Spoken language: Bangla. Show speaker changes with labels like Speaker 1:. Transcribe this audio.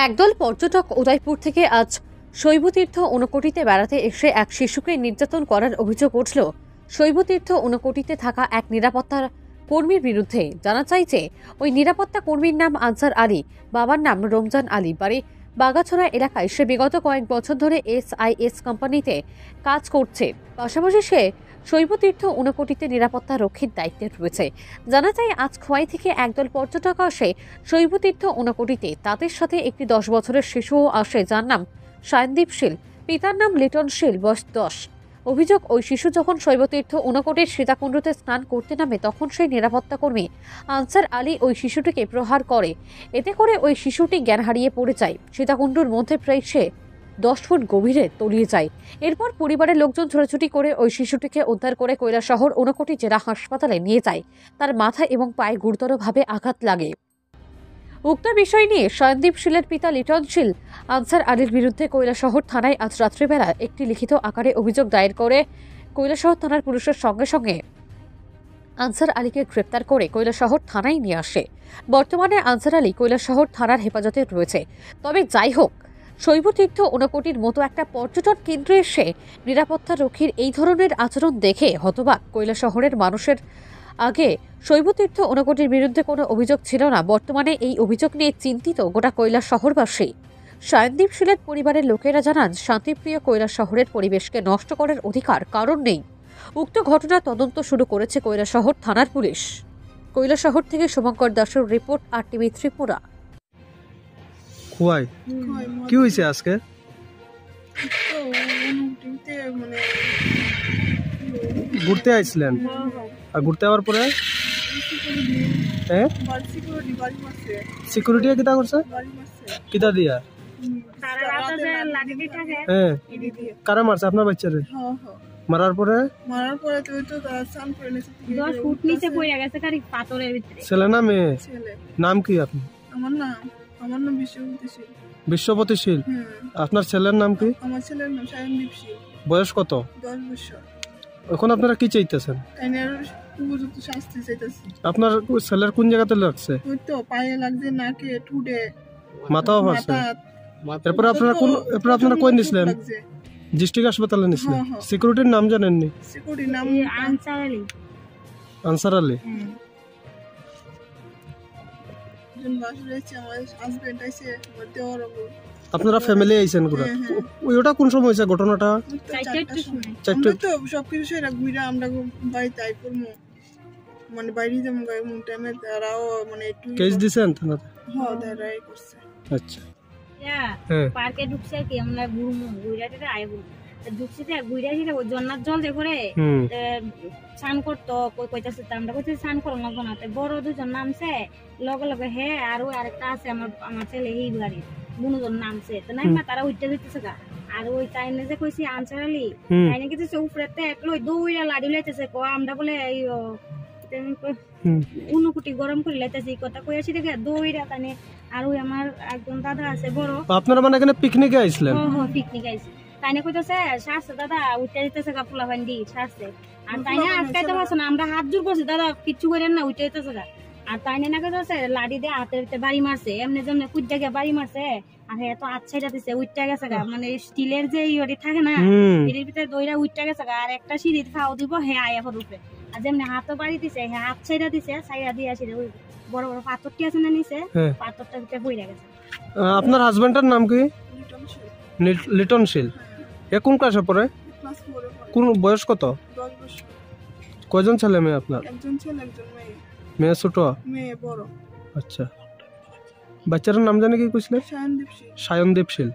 Speaker 1: একদল পর্যটক উদয়পুর থেকে আজ শৈবতীর্থ ঊনকোটিতে বেড়াতে এসে এক শিশুকে নির্যাতন করার অভিযোগ উঠল শৈবতীর্থ ঊনকোটিতে থাকা এক নিরাপত্তা কর্মীর বিরুদ্ধে। জানা যায় যে ওই নিরাপত্তা কর্মীর নাম আনসার আলী, বাবার নাম রমজান আলী, বাড়ি বাগাছড়া এলাকায়। সে বিগত কয়েক বছর ধরে SIS কোম্পানিতে কাজ করছে, পাশাপাশি সে শৈবতীর্থ ঊনকোটিতে নিরাপত্তা রক্ষীর দায়িত্বে রয়েছে। জানা যায় আজ খোয়াই থেকে একদল পর্যটক আসে শৈবতীর্থ ঊনকোটিতে। তাদের সাথে একটি 10 বছরের শিশুও আসে, যার নাম সায়নদীপ শীল, পিতার নাম লিটন শীল, বয়স 10। অভিযোগ, ওই শিশু যখন শৈবতীর্থ ঊনকোটির সীতাকুণ্ডতে স্নান করতে নামে তখন সেই নিরাপত্তা কর্মী আনসার আলী ওই শিশুটিকে প্রহার করে। এতে করে ওই শিশুটি জ্ঞান হারিয়ে পড়ে যায়। সীতাকুণ্ডুর মধ্যে প্রায় সে 10 ফুট গভীরে তলিয়ে যায়। এরপর পরিবারের লোকজন ছোটাছুটি করে ওই শিশুটিকে উদ্ধার করে কৈলাসহর ঊনকোটি জেলা হাসপাতালে নিয়ে যায়। তার মাথা এবং পায়ে গুরুতরভাবে আঘাত লাগে। উক্ত বিষয় নিয়ে সায়নদীপ শীলের পিতা লিটন শীল আনসার আলীর বিরুদ্ধে কৈলাসহর থানায় আজ রাত্রিবেলা একটি লিখিত আকারে অভিযোগ দায়ের করে কৈলাসহর থানার পুলিশের সঙ্গে সঙ্গে আনসার আলীকে গ্রেপ্তার করে কৈলাসহর থানায় নিয়ে আসে। বর্তমানে আনসার আলী কৈলাসহর থানার হেফাজতে রয়েছে। তবে যাই হোক, শৈবতীর্থ ঊনকোটির মতো একটা পর্যটন কেন্দ্রে এসে নিরাপত্তা রক্ষীর এই ধরনের আচরণ দেখে হতবাক কৈলাসহরের মানুষের। আগে শৈবতীর্থ ঊনকোটির বিরুদ্ধে কোনো অভিযোগ ছিল না, বর্তমানে এই অভিযোগ নিয়ে চিন্তিত গোটা কৈলাসহরবাসী। সায়নদীপ শীলের পরিবারের লোকেরা জানান, শান্তিপ্রিয় কৈলাসহরের পরিবেশকে নষ্ট করার অধিকার কারণ নেই। উক্ত ঘটনা তদন্ত শুরু করেছে কৈলাসহর থানার পুলিশ। কৈলাসহর থেকে শুভঙ্কর দাসের রিপোর্ট, RTV ত্রিপুরা।
Speaker 2: খোয়াই কি হয়েছে আজকে? ঘুরতে আইছিলেন, আর ঘুরতে যাওয়ার পরে সিকিউরিটি কিতা করছে? কিতা দিয়া? হ্যাঁ, কারা মারছে আপনার বাচ্চারে? মারার পরে ছেলে না মেয়ে? নাম কি আপনি?
Speaker 3: আমার নাম
Speaker 2: বিশ্বপতি শীল। আপনার ছেলের নাম কি?
Speaker 3: আমার ছেলের নাম সায়নদীপ শীল।
Speaker 2: বয়স কত?
Speaker 3: 10 বছর।
Speaker 2: এখন আপনারা কি চাইতেছেন?
Speaker 3: উপযুক্ত শাস্তি চাইতেছি।
Speaker 2: আপনার ছেলের কোন জায়গাতে লাগছে?
Speaker 3: ওই তো পায়ে লাগছে, নাকে, ঠুটে,
Speaker 2: মাথাও ফাটছে। এরপর আপনারা কই নিছিলেন? ডিস্ট্রিক্ট হাসপাতালে নিছিলেন। সিকিউরিটির নাম জানেননি?
Speaker 3: সিকিউরিটির নাম আনসার আলী।
Speaker 2: আনসার আলী। আপনারা ফ্যামিলি আইছেন ঘুরা? ওইটা কোন সময় হয়েছে ঘটনাটা?
Speaker 3: সবকিছু আমরা বাড়িতে আই করবো, মানে বাইরে যেমন টাইমে তারাও মানে
Speaker 2: কেস দিছেন থানাতে?
Speaker 3: হ্যাঁ, তারাই করছে।
Speaker 2: আচ্ছা,
Speaker 4: পার্কে ঢুকছে কি আমরা ঘুরমু, ঘুরাতে আইবো ঢুকছে ঘুরা ছিল জন্নার জল যে করে স্নান করতো, কইতাছে আমরা কইতে স্নান করো লাগবো না। বড় দুজন নামছে, লগে লগে হে আর আরেকটা আছে আমার ছেলে এই বাড়ির বুনুজন নামছে। তো নাই মা তারা উঠতে দিতেছে গা। আর ওই তাইনে যে কইছি আনসার আলী, তাইনে কিছু উপরেতে একলো দৌড়া লাড়ি লাইতেছে, আমরা বলে এই ঊনকোটি গরম করে লাইতেছি কথা কইয়াছি দেখে দৌড়া তাইনে। আর ওই আমার একজন দাদা আছে বড়।
Speaker 2: আপনারা মানে এখানে পিকনিকে আইছিলেন?
Speaker 4: হ্যাঁ, পিকনিক আইছি। তাইনে কইতাছে সারছে দাদা, উঠতে দিতেছে গা, পোলা ভান্ডি সারছে। আর তাইনে আটকাইতে পারছে না, আমরা হাত জোর করছি দাদা কিচ্ছু করেন না, উঠতে দিতেছে গা। আর তাইনে না কইতাছে লাড়ি দিয়ে হাতে বাড়ি মারছে, এমনি জন্য কুইটা গিয়ে বাড়ি মারছে। আর হ্যাঁ তো আচ্ছাইটা দিছে, উঠতে গেছে গা, মানে স্টিলের যে ইয়েটি থাকে না, এর ভিতরে দইরা উঠতে গেছে গা। আর একটা সিঁড়ি খাওয়া দিব, হ্যাঁ আয়া উপরে। আর যেমনি হাতও বাড়ি দিছে, হ্যাঁ হাত ছাইরা দিছে, ছাইরা দিয়ে আসি ওই বড় বড় পাথরটি আছে না নিচে, পাথরটার ভিতরে পড়ে গেছে।
Speaker 2: আপনার হাজবেন্ডের নাম কি? লিটন শীল। এ কোন ক্লাসে পড়ে? কোন বয়স কত?
Speaker 3: 10 বছর।
Speaker 2: কয়জন ছেলে মেয়ে আপনার?
Speaker 3: একজন ছেলে, একজন মেয়ে।
Speaker 2: মেয়ে ছোট?
Speaker 3: মেয়ে বড়।
Speaker 2: আচ্ছা, বাচ্চাটার নাম জানে কি কইছিলেন?
Speaker 3: সায়নদীপ শীল।
Speaker 2: সায়নদীপ শীল।